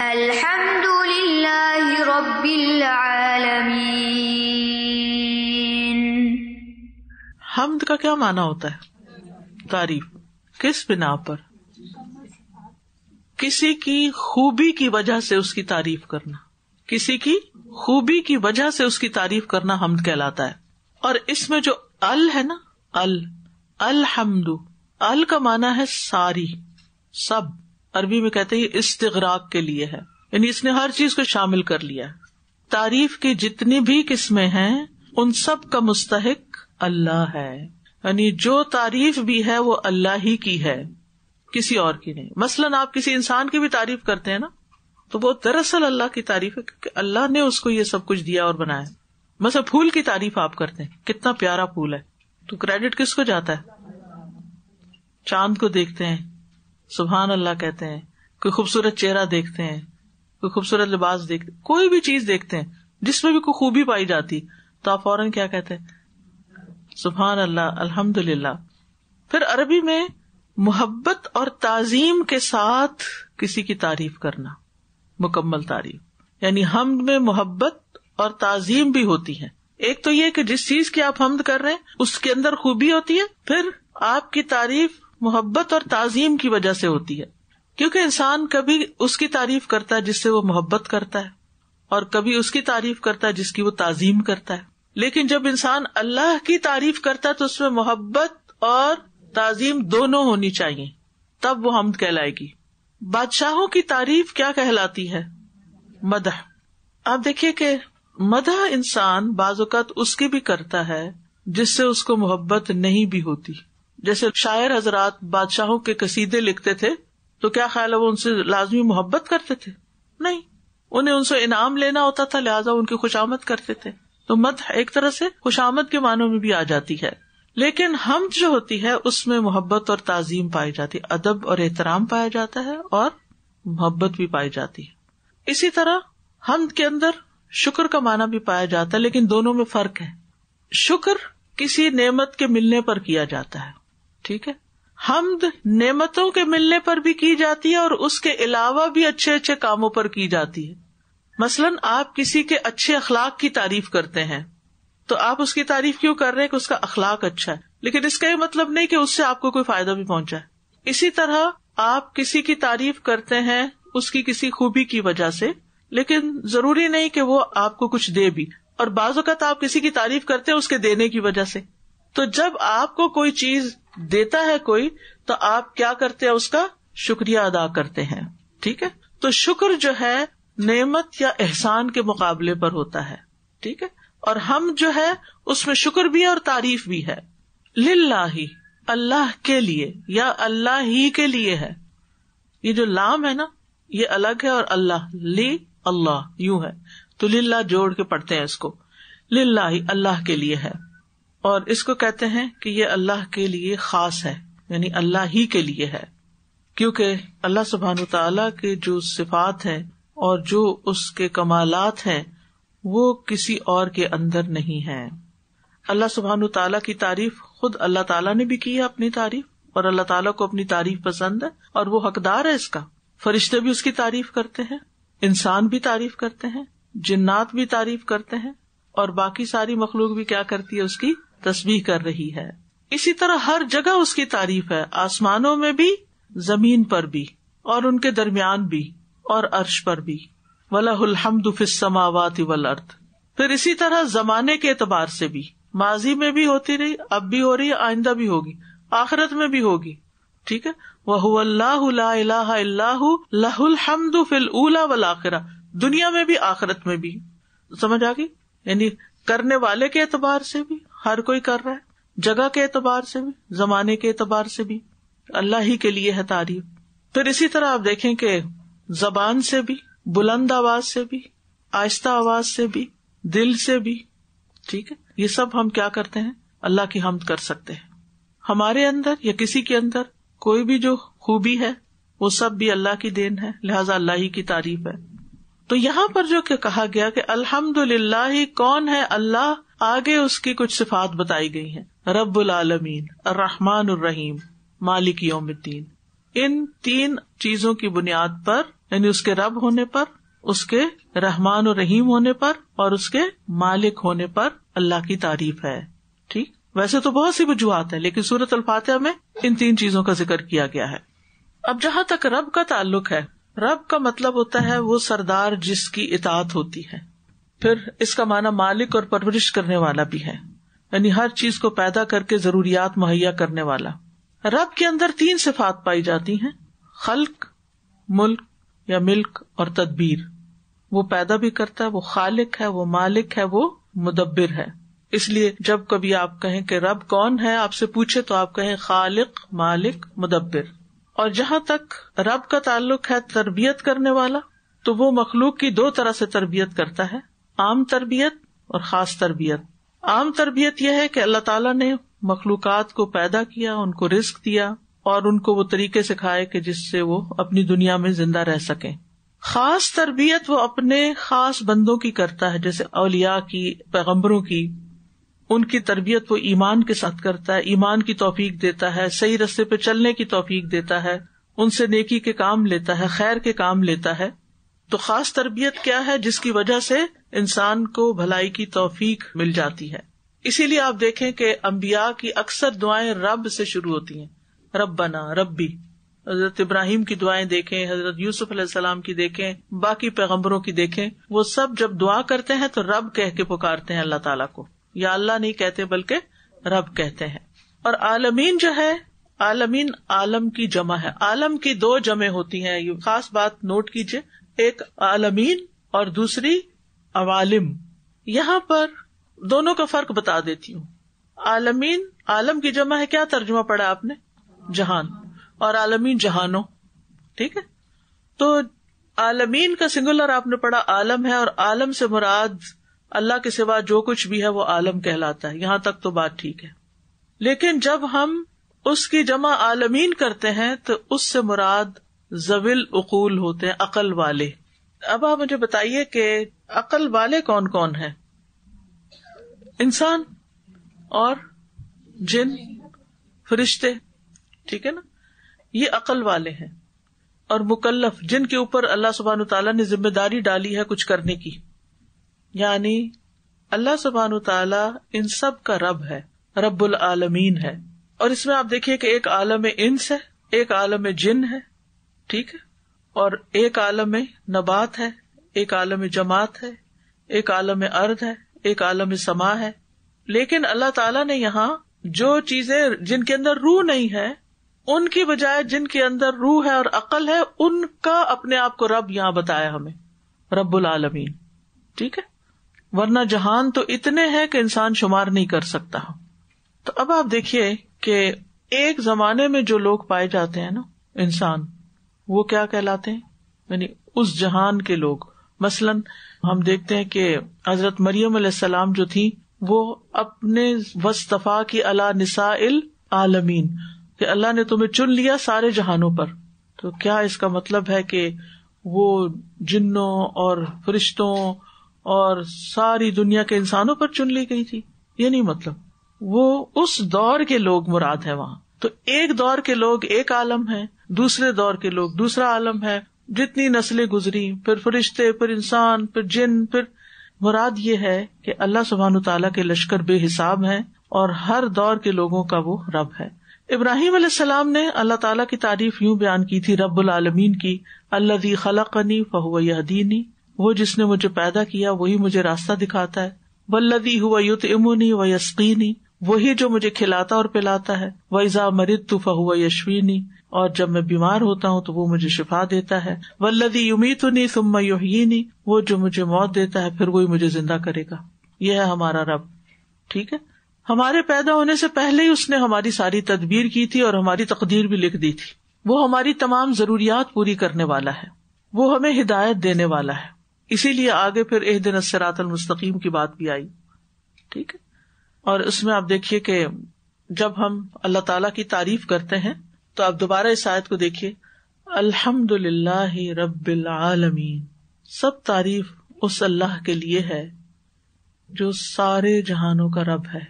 الحمدللہ رب العالمین. حمد کا کیا معنی ہوتا ہے؟ تعریف. کس بنا پر؟ کسی کی خوبی کی وجہ سے اس کی تعریف کرنا. کسی کی خوبی کی وجہ سے اس کی تعریف کرنا حمد کہلاتا ہے. اور اس میں جو ال ہے نا، الحمد، ال کا معنی ہے ساری، سب. عربی میں کہتے ہیں استغراق کے لیے ہے، یعنی اس نے ہر چیز کو شامل کر لیا. تعریف کی جتنی بھی قسمیں ہیں ان سب کا مستحق اللہ ہے، یعنی جو تعریف بھی ہے وہ اللہ ہی کی ہے، کسی اور کی نہیں. مثلاً آپ کسی انسان کی بھی تعریف کرتے ہیں نا، تو وہ دراصل اللہ کی تعریف ہے، کیونکہ اللہ نے اس کو یہ سب کچھ دیا اور بنایا. مثلا پھول کی تعریف آپ کرتے ہیں، کتنا پیارا پھول ہے، تو کریڈٹ کس کو جاتا ہے؟ چاند کو دیکھتے ہیں سبحان اللہ کہتے ہیں، کوئی خوبصورت چہرہ دیکھتے ہیں، کوئی خوبصورت لباس دیکھتے ہیں، کوئی بھی چیز دیکھتے ہیں جس میں بھی کوئی خوبی پائی جاتی تو آپ فوراً کیا کہتے ہیں؟ سبحان اللہ، الحمدللہ. پھر عربی میں محبت اور تعظیم کے ساتھ کسی کی تعریف کرنا، مکمل تعریف، یعنی حمد میں محبت اور تعظیم بھی ہوتی ہے. ایک تو یہ کہ جس چیز کی آپ حمد کر رہے ہیں اس کے اندر خوبی ہوتی ہے، پھر آپ کی تعریف محبت اور تعظیم کی وجہ سے ہوتی ہے. کیونکہ انسان کبھی اس کی تعریف کرتا ہے جس سے وہ محبت کرتا ہے، اور کبھی اس کی تعریف کرتا ہے جس کی وہ تعظیم کرتا ہے. لیکن جب انسان اللہ کی تعریف کرتا ہے تو اس میں محبت اور تعظیم دونوں ہونی چاہیے، تب وہ حمد کہلائے گی. بادشاہوں کی تعریف کیا کہلاتی ہے؟ مدح. آپ دیکھیے کہ مدح انسان بعض اوقات اس کی بھی کرتا ہے جس سے اس کو محبت نہیں بھی ہوتی. جیسے شاعر حضرات بادشاہوں کے قصیدے لکھتے تھے تو کیا خیال ہے وہ ان سے لازمی محبت کرتے تھے؟ نہیں، انہیں ان سے انعام لینا ہوتا تھا، لہٰذا ان کی خوشامد کرتے تھے. تو مدح ایک طرح سے خوشامد کے معنوں میں بھی آ جاتی ہے. لیکن حمد جو ہوتی ہے اس میں محبت اور تعظیم پائی جاتی ہے، ادب اور احترام پایا جاتا ہے اور محبت بھی پائی جاتی ہے. اسی طرح حمد کے اندر شکر کا معنی بھی پایا جاتا ہے، لیکن دونوں میں فرق ہے. شکر کسی نعمت کے ملنے پر کیا جاتا ہے، ٹھیک ہے. حمد نعمتوں کے ملنے پر بھی کی جاتی ہے اور اس کے علاوہ بھی اچھے اچھے کاموں پر کی جاتی ہے. مثلاً آپ کسی کے اچھے اخلاق کی تعریف کرتے ہیں تو آپ اس کی تعریف کیوں کر رہے ہیں کہ اس کا اخلاق اچھا ہے، لیکن اس کا یہ مطلب نہیں کہ اس سے آپ کو کوئی فائدہ بھی پہنچا ہے. اسی طرح آپ کسی کی تعریف کرتے ہیں اس کی کسی خوبی کی وجہ سے، لیکن ضروری نہیں کہ وہ آپ کو کچھ دے بھی. اور بعض اوقات آپ کسی کی تعریف کرتے ہیں اس کے دینے کی وجہ سے. تو جب آپ کو کوئی چیز دیتا ہے کوئی تو آپ کیا کرتے ہیں؟ اس کا شکریہ ادا کرتے ہیں، ٹھیک ہے. تو شکر جو ہے نعمت یا احسان کے مقابلے پر ہوتا ہے، ٹھیک ہے. اور حمد جو ہے اس میں شکر بھی ہے اور تعریف بھی ہے. للہ، اللہ کے لیے یا اللہ ہی کے لیے ہے. یہ جو لام ہے نا یہ الگ ہے، اور اللہ لی اللہ یوں ہے، تو للہ جوڑ کے پڑھتے ہیں اس کو. للہ اللہ کے لیے ہے، اور اس کو کہتے ہیں کہ یہ اللہ کے لیے خاص ہے، یعنی اللہ ہی کے لیے ہے. کیونکہ اللہ سبحانہ وتعالی کے جو صفات ہیں اور جو اس کے کمالات ہیں وہ کسی اور کے اندر نہیں ہیں. اللہ سبحانہ وتعالی کی تعریف خود اللہ تعالیٰ نے بھی کی ہے اپنی تعریف، اور اللہ تعالیٰ کو اپنی تعریف پسند ہے اور وہ حقدار ہے اس کا. فرشتے بھی اس کی تعریف کرتے ہیں، انسان بھی تعریف کرتے ہیں، جنات بھی تعریف کرتے ہیں، اور باقی ساری مخلوق بھی کیا کرتی ہے؟ اس کی تسبیح کر رہی ہے. اسی طرح ہر جگہ اس کی تعریف ہے، آسمانوں میں بھی، زمین پر بھی، اور ان کے درمیان بھی، اور عرش پر بھی. وَلَهُ الْحَمْدُ فِي السَّمَاوَاتِ وَالْأَرْضِ. پھر اسی طرح زمانے کے اعتبار سے بھی، ماضی میں بھی ہوتی رہی، اب بھی ہو رہی ہے، آئندہ بھی ہوگی، آخرت میں بھی ہوگی، ٹھیک ہے. وَهُوَ اللَّهُ لَا إِلَٰهَ إِلَّا هُوَ لَهُ الْحَمْدُ فِي الْأُولَىٰ وَالْآخِرَةِ. دنیا میں بھی آخرت میں بھی. سمجھ آ گئی؟ یعنی کرنے والے کے اعتبار سے بھی ہر کوئی کر رہا ہے، جگہ کے اعتبار سے بھی، زمانے کے اعتبار سے بھی اللہ ہی کے لیے ہے تعریف. پھر اسی طرح آپ دیکھیں کہ زبان سے بھی، بلند آواز سے بھی، آہستہ آواز سے بھی، دل سے بھی، ٹھیک ہے. یہ سب ہم کیا کرتے ہیں؟ اللہ کی حمد کر سکتے ہیں. ہمارے اندر یا کسی کے اندر کوئی بھی جو خوبی ہے وہ سب بھی اللہ کی دین ہے، لہذا اللہ ہی کی تعریف ہے. تو یہاں پر جو کہ کہا گیا کہ الحمدللہ کون ہے؟ اللہ. آگے اس کی کچھ صفات بتائی گئی ہیں، رب العالمین، الرحمن الرحیم، مالک یوم الدین. ان تین چیزوں کی بنیاد پر یعنی اس کے رب ہونے پر، اس کے رحمان و رحیم ہونے پر اور اس کے مالک ہونے پر اللہ کی تعریف ہے. ٹھیک، ویسے تو بہت سی وجوہات ہیں لیکن سورۃ الفاتحہ میں ان 3 چیزوں کا ذکر کیا گیا ہے. اب جہاں تک رب کا تعلق ہے، رب کا مطلب ہوتا ہے وہ سردار جس کی اطاعت ہوتی ہے. پھر اس کا معنی مالک اور پرورش کرنے والا بھی ہے، یعنی ہر چیز کو پیدا کر کے ضروریات مہیا کرنے والا. رب کے اندر 3 صفات پائی جاتی ہیں: خلق، ملک یا ملک اور تدبیر. وہ پیدا بھی کرتا ہے، وہ خالق ہے، وہ مالک ہے، وہ مدبر ہے. اس لیے جب کبھی آپ کہیں کہ رب کون ہے، آپ سے پوچھے تو آپ کہیں خالق، مالک، مدبر. اور جہاں تک رب کا تعلق ہے تربیت کرنے والا، تو وہ مخلوق کی 2 طرح سے تربیت کرتا ہے: عام تربیت اور خاص تربیت. عام تربیت یہ ہے کہ اللہ تعالیٰ نے مخلوقات کو پیدا کیا، ان کو رزق دیا اور ان کو وہ طریقے سکھائے کہ جس سے وہ اپنی دنیا میں زندہ رہ سکیں. خاص تربیت وہ اپنے خاص بندوں کی کرتا ہے، جیسے اولیاء کی، پیغمبروں کی. ان کی تربیت وہ ایمان کے ساتھ کرتا ہے، ایمان کی توفیق دیتا ہے، صحیح رستے پہ چلنے کی توفیق دیتا ہے، ان سے نیکی کے کام لیتا ہے، خیر کے کام لیتا ہے. تو خاص تربیت کیا ہے؟ جس کی وجہ سے انسان کو بھلائی کی توفیق مل جاتی ہے. اسی لیے آپ دیکھیں کہ انبیاء کی اکثر دعائیں رب سے شروع ہوتی ہیں، ربنا، ربی. حضرت ابراہیم کی دعائیں دیکھیں، حضرت یوسف علیہ السلام کی دیکھیں، باقی پیغمبروں کی دیکھیں، وہ سب جب دعا کرتے ہیں تو رب کہہ کے پکارتے ہیں اللہ تعالیٰ کو. یا اللہ نہیں کہتے بلکہ رب کہتے ہیں. اور عالمین جو ہے، عالمین عالم کی جمع ہے. عالم کی 2 جمع ہوتی ہیں، یہ خاص بات نوٹ کیجئے، ایک عالمین اور دوسری عوالم. یہاں پر دونوں کا فرق بتا دیتی ہوں. عالمین عالم کی جمع ہے، کیا ترجمہ پڑھا آپ نے؟ جہان. اور عالمین جہانوں. ٹھیک ہے، تو عالمین کا سنگولر آپ نے پڑھا عالم ہے، اور عالم سے مراد اللہ کے سوا جو کچھ بھی ہے وہ عالم کہلاتا ہے. یہاں تک تو بات ٹھیک ہے. لیکن جب ہم اس کی جمع عالمین کرتے ہیں تو اس سے مراد ذوی العقول ہوتے ہیں، عقل والے. اب آپ مجھے بتائیے کہ عقل والے کون کون ہیں؟ انسان اور جن، فرشتے. ٹھیک ہے نا، یہ عقل والے ہیں. اور مکلف، جن کے اوپر اللہ سبحانہ تعالیٰ نے ذمہ داری ڈالی ہے کچھ کرنے کی. یعنی اللہ سبحانہ تعالیٰ ان سب کا رب ہے، رب العالمین ہے. اور اس میں آپ دیکھیے کہ ایک عالم انس ہے، ایک عالم جن ہے. ٹھیک ہے، اور ایک عالم نبات ہے، ایک عالم جماعت ہے، ایک عالم ارض ہے، ایک عالم سما ہے. لیکن اللہ تعالیٰ نے یہاں جو چیزیں جن کے اندر روح نہیں ہے، ان کی بجائے جن کے اندر روح ہے اور عقل ہے، ان کا اپنے آپ کو رب یہاں بتایا ہمیں، رب العالمین. ٹھیک ہے، ورنہ جہان تو اتنے ہیں کہ انسان شمار نہیں کر سکتا. تو اب آپ دیکھیے کہ ایک زمانے میں جو لوگ پائے جاتے ہیں نا انسان، وہ کیا کہلاتے ہیں؟ یعنی اس جہان کے لوگ. مثلاً ہم دیکھتے ہیں کہ حضرت مریم علیہ السلام جو تھی، وہ اپنے وصطفیٰ کی علی نساء العالمین، کہ اللہ نے تمہیں چن لیا سارے جہانوں پر. تو کیا اس کا مطلب ہے کہ وہ جنوں اور فرشتوں اور ساری دنیا کے انسانوں پر چن لی گئی تھی؟ یہ نہیں مطلب. وہ اس دور کے لوگ مراد ہے وہاں. تو ایک دور کے لوگ ایک عالم ہے، دوسرے دور کے لوگ دوسرا عالم ہے. جتنی نسلیں گزری، پھر فرشتے، پھر انسان، پھر جن، پھر مراد یہ ہے کہ اللہ سبحانہ تعالیٰ کے لشکر بے حساب ہیں اور ہر دور کے لوگوں کا وہ رب ہے. ابراہیم علیہ السلام نے اللہ تعالیٰ کی تعریف یوں بیان کی تھی رب العالمین کی: الذی خلقنی فہو یہدینی، وہ جس نے مجھے پیدا کیا وہی مجھے راستہ دکھاتا ہے. والذی ہوا یطعمنی ویسقینی، وہی جو مجھے کھلاتا اور پلاتا ہے. وَإِذَا مَرِضْتُ فَهُوَ يَشْفِينِ، اور جب میں بیمار ہوتا ہوں تو وہ مجھے شفا دیتا ہے. وَالَّذِي يُمِيتُنِي ثُمَّ يُحْيِينِ، وہ جو مجھے موت دیتا ہے پھر وہی مجھے زندہ کرے گا. یہ ہے ہمارا رب. ٹھیک ہے، ہمارے پیدا ہونے سے پہلے ہی اس نے ہماری ساری تدبیر کی تھی اور ہماری تقدیر بھی لکھ دی تھی. وہ ہماری تمام ضروریات پوری کرنے والا ہے، وہ ہمیں ہدایت دینے والا ہے. اسی لیے آگے پھر اہدنا الصراط المستقیم کی بات بھی آئی. ٹھیک ہے، اور اس میں آپ دیکھیے کہ جب ہم اللہ تعالیٰ کی تعریف کرتے ہیں تو آپ دوبارہ اس آیت کو دیکھیے: الحمد للہ رب العالمین، سب تعریف اس اللہ کے لیے ہے جو سارے جہانوں کا رب ہے.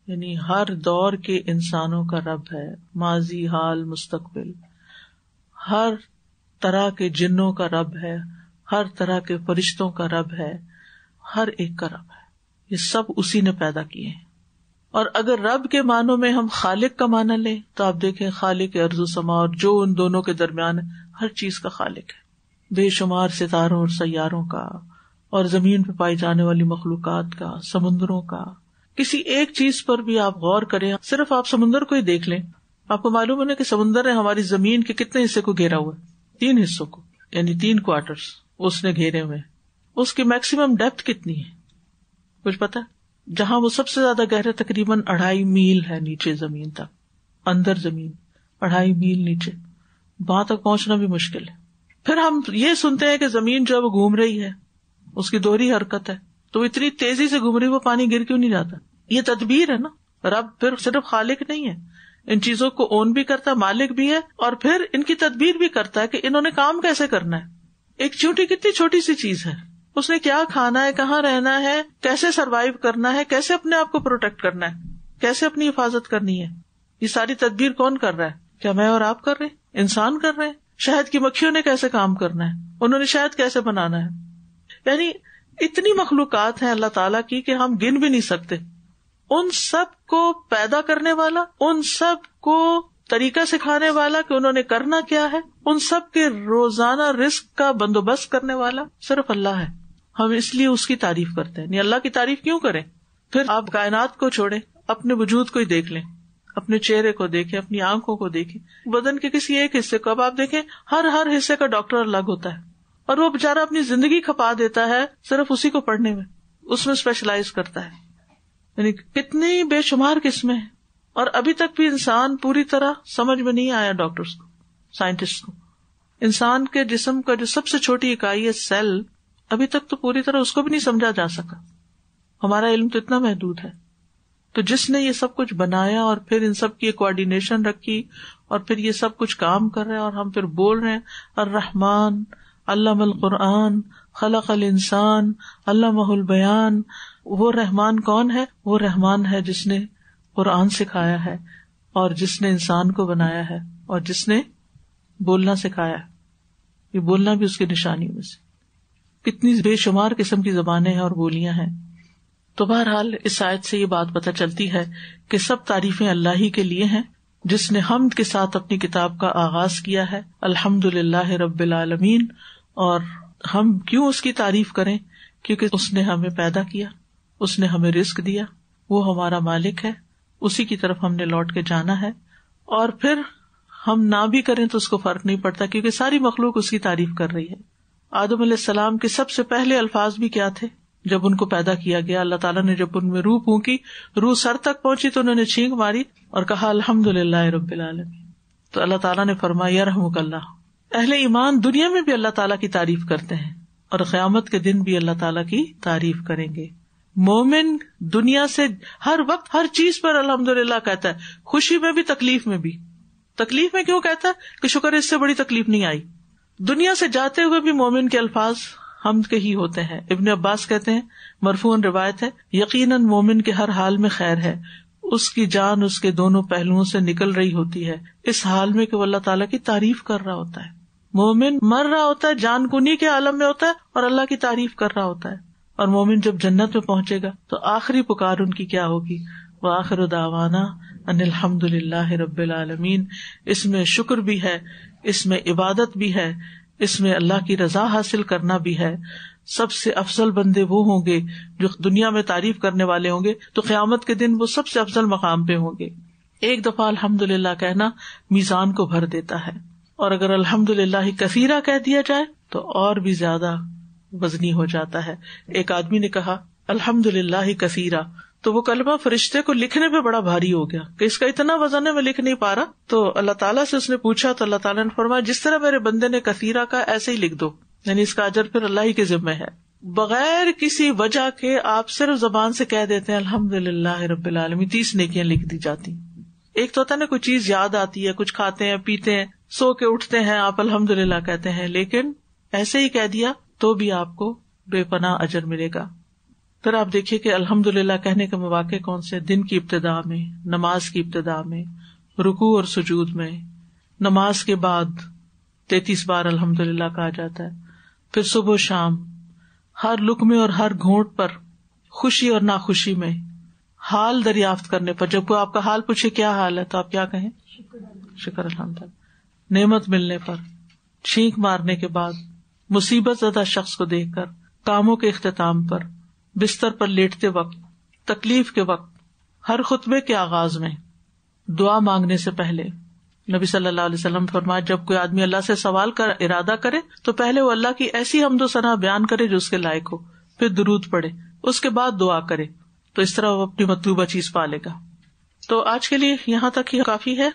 یعنی ہر دور کے انسانوں کا رب ہے، ماضی، حال، مستقبل، ہر طرح کے جنوں کا رب ہے، ہر طرح کے فرشتوں کا رب ہے، ہر ایک کا رب ہے. یہ سب اسی نے پیدا کیے ہیں. اور اگر رب کے معنوں میں ہم خالق کا معنی لیں تو آپ دیکھیں خالق ارض و سما، اور جو ان دونوں کے درمیان ہے، ہر چیز کا خالق ہے، بے شمار ستاروں اور سیاروں کا، اور زمین پہ پائی جانے والی مخلوقات کا، سمندروں کا. کسی ایک چیز پر بھی آپ غور کریں، صرف آپ سمندر کو ہی دیکھ لیں، آپ کو معلوم ہے کہ سمندر نے ہماری زمین کے کتنے حصے کو گھیرا ہوا ہے؟ 3 حصوں کو، یعنی 3 کوارٹرز اس نے گھیرے ہوئے. اس کی میکسیمم ڈیپتھ کتنی ہے کچھ پتا؟ جہاں وہ سب سے زیادہ گہرا تقریباً 2.5 میل ہے نیچے زمین تک، اندر زمین 2.5 میل نیچے، وہاں تک پہنچنا بھی مشکل ہے. پھر ہم یہ سنتے ہیں کہ زمین جو ہے وہ گھوم رہی ہے، اس کی دوہری حرکت ہے، تو اتنی تیزی سے گھوم رہی، وہ پانی گر کیوں نہیں جاتا؟ یہ تدبیر ہے نا. رب پھر صرف خالق نہیں ہے، ان چیزوں کو اون بھی کرتا ہے، مالک بھی ہے، اور پھر ان کی تدبیر بھی کرتا ہے کہ انہوں نے کام کیسے کرنا ہے. ایک چونٹی کتنی چھوٹی سی چیز ہے، اس نے کیا کھانا ہے، کہاں رہنا ہے، کیسے سروائیو کرنا ہے، کیسے اپنے آپ کو پروٹیکٹ کرنا ہے، کیسے اپنی حفاظت کرنی ہے، یہ ساری تدبیر کون کر رہا ہے؟ کیا میں اور آپ کر رہے ہیں؟ انسان کر رہے ہیں. شہد کی مکھیوں نے کیسے کام کرنا ہے، انہوں نے شہد کیسے بنانا ہے. یعنی اتنی مخلوقات ہیں اللہ تعالیٰ کی کہ ہم گن بھی نہیں سکتے. ان سب کو پیدا کرنے والا، ان سب کو طریقہ سکھانے والا کہ انہوں نے کرنا کیا ہے، ان سب کے روزانہ رزق کا بندوبست کرنے والا صرف اللہ ہے. ہم اس لیے اس کی تعریف کرتے ہیں. نہیں اللہ کی تعریف کیوں کریں؟ پھر آپ کائنات کو چھوڑیں، اپنے وجود کو ہی دیکھ لیں، اپنے چہرے کو دیکھیں، اپنی آنکھوں کو دیکھیں، بدن کے کسی ایک حصے کو. اب آپ دیکھیں ہر حصے کا ڈاکٹر الگ ہوتا ہے، اور وہ بےچارہ اپنی زندگی کھپا دیتا ہے صرف اسی کو پڑھنے میں، اس میں اسپیشلائز کرتا ہے. یعنی کتنی بے شمار قسمیں ہیں، اور ابھی تک بھی انسان پوری طرح سمجھ میں نہیں آیا ڈاکٹرز کو، سائنٹسٹ کو. انسان کے جسم کا جو سب سے چھوٹی اکائی ہے سیل، ابھی تک تو پوری طرح اس کو بھی نہیں سمجھا جا سکا. ہمارا علم تو اتنا محدود ہے. تو جس نے یہ سب کچھ بنایا اور پھر ان سب کی کوآرڈینیشن رکھی اور پھر یہ سب کچھ کام کر رہے ہیں، اور ہم پھر بول رہے ہیں الرحمن علم القرآن خلق الانسان علمہ البیان. وہ رحمان کون ہے؟ وہ رحمان ہے جس نے قرآن سکھایا ہے، اور جس نے انسان کو بنایا ہے، اور جس نے بولنا سکھایا ہے. یہ بولنا بھی اس کی نشانیوں میں سے. کتنی بے شمار قسم کی زبانیں ہیں اور بولیاں ہیں. تو بہرحال اس آیت سے یہ بات پتہ چلتی ہے کہ سب تعریفیں اللہ ہی کے لیے ہیں، جس نے حمد کے ساتھ اپنی کتاب کا آغاز کیا ہے، الحمدللہ رب العالمین. اور ہم کیوں اس کی تعریف کریں؟ کیونکہ اس نے ہمیں پیدا کیا، اس نے ہمیں رزق دیا، وہ ہمارا مالک ہے، اسی کی طرف ہم نے لوٹ کے جانا ہے. اور پھر ہم نہ بھی کریں تو اس کو فرق نہیں پڑتا، کیونکہ ساری مخلوق اس کی تعریف کر رہی ہے. آدم علیہ السلام کے سب سے پہلے الفاظ بھی کیا تھے جب ان کو پیدا کیا گیا؟ اللہ تعالیٰ نے جب ان میں روح پھونکی، روح سر تک پہنچی تو انہوں نے چھینک ماری اور کہا الحمدللہ رب العالمین. تو اللہ تعالیٰ نے فرمایا یرحمک اللہ. اہل ایمان دنیا میں بھی اللہ تعالیٰ کی تعریف کرتے ہیں، اور قیامت کے دن بھی اللہ تعالیٰ کی تعریف کریں گے. مومن دنیا سے ہر وقت ہر چیز پر الحمدللہ کہتا ہے، خوشی میں بھی، تکلیف میں بھی. تکلیف میں کیوں کہتا ہے؟ کہ شکر اس سے بڑی تکلیف نہیں آئی. دنیا سے جاتے ہوئے بھی مومن کے الفاظ حمد کے ہی ہوتے ہیں. ابن عباس کہتے ہیں، مرفوعاً روایت ہے، یقیناً مومن کے ہر حال میں خیر ہے، اس کی جان اس کے دونوں پہلوؤں سے نکل رہی ہوتی ہے، اس حال میں کہ وہ اللہ تعالیٰ کی تعریف کر رہا ہوتا ہے. مومن مر رہا ہوتا ہے، جان کنی کے عالم میں ہوتا ہے، اور اللہ کی تعریف کر رہا ہوتا ہے. اور مومن جب جنت میں پہنچے گا تو آخری پکار ان کی کیا ہوگی؟ وآخر دعوانا ان الحمدللہ رب العالمین. اس میں شکر بھی ہے، اس میں عبادت بھی ہے، اس میں اللہ کی رضا حاصل کرنا بھی ہے. سب سے افضل بندے وہ ہوں گے جو دنیا میں تعریف کرنے والے ہوں گے، تو قیامت کے دن وہ سب سے افضل مقام پہ ہوں گے. ایک دفعہ الحمدللہ کہنا میزان کو بھر دیتا ہے، اور اگر الحمدللہ کثیرہ کہہ دیا جائے تو اور بھی زیادہ وزنی ہو جاتا ہے. ایک آدمی نے کہا الحمدللہ کثیرہ، تو وہ کلمہ فرشتے کو لکھنے پہ بڑا بھاری ہو گیا کہ اس کا اتنا وزن ہے میں لکھ نہیں پا رہا. تو اللہ تعالیٰ سے اس نے پوچھا تو اللہ تعالیٰ نے فرمایا جس طرح میرے بندے نے کثیرہ کا ایسے ہی لکھ دو، یعنی اس کا اجر پھر اللہ ہی کے ذمہ ہے. بغیر کسی وجہ کے آپ صرف زبان سے کہہ دیتے ہیں الحمدللہ رب العالمین، 30 نیکیاں لکھ دی جاتی. ایک تو ہوتا ہے نا کوئی چیز یاد آتی ہے، کچھ کھاتے ہیں پیتے ہیں، سو کے اٹھتے ہیں، آپ الحمدللہ کہتے ہیں، لیکن ایسے ہی کہہ دیا تو بھی آپ کو بے پناہ اجر ملے گا. پھر آپ دیکھیے کہ الحمدللہ کہنے کے مواقع کون سے؟ دن کی ابتدا میں، نماز کی ابتدا میں، رکوع اور سجود میں، نماز کے بعد 33 بار الحمدللہ کہا جاتا ہے. پھر صبح و شام ہر لقمے اور ہر گھونٹ پر، خوشی اور ناخوشی میں، حال دریافت کرنے پر. جب کوئی آپ کا حال پوچھے کیا حال ہے تو آپ کیا کہیں؟ شکر الحمدللہ. نعمت ملنے پر، چھینک مارنے کے بعد، مصیبت زدہ شخص کو دیکھ کر، کاموں کے اختتام پر، بستر پر لیٹتے وقت، تکلیف کے وقت، ہر خطبے کے آغاز میں، دعا مانگنے سے پہلے. نبی صلی اللہ علیہ وسلم فرمایا جب کوئی آدمی اللہ سے سوال کا ارادہ کرے تو پہلے وہ اللہ کی ایسی حمد و ثنا بیان کرے جو اس کے لائق ہو، پھر درود پڑھے، اس کے بعد دعا کرے، تو اس طرح وہ اپنی مطلوبہ چیز پا لے گا. تو آج کے لیے یہاں تک ہی کافی ہے.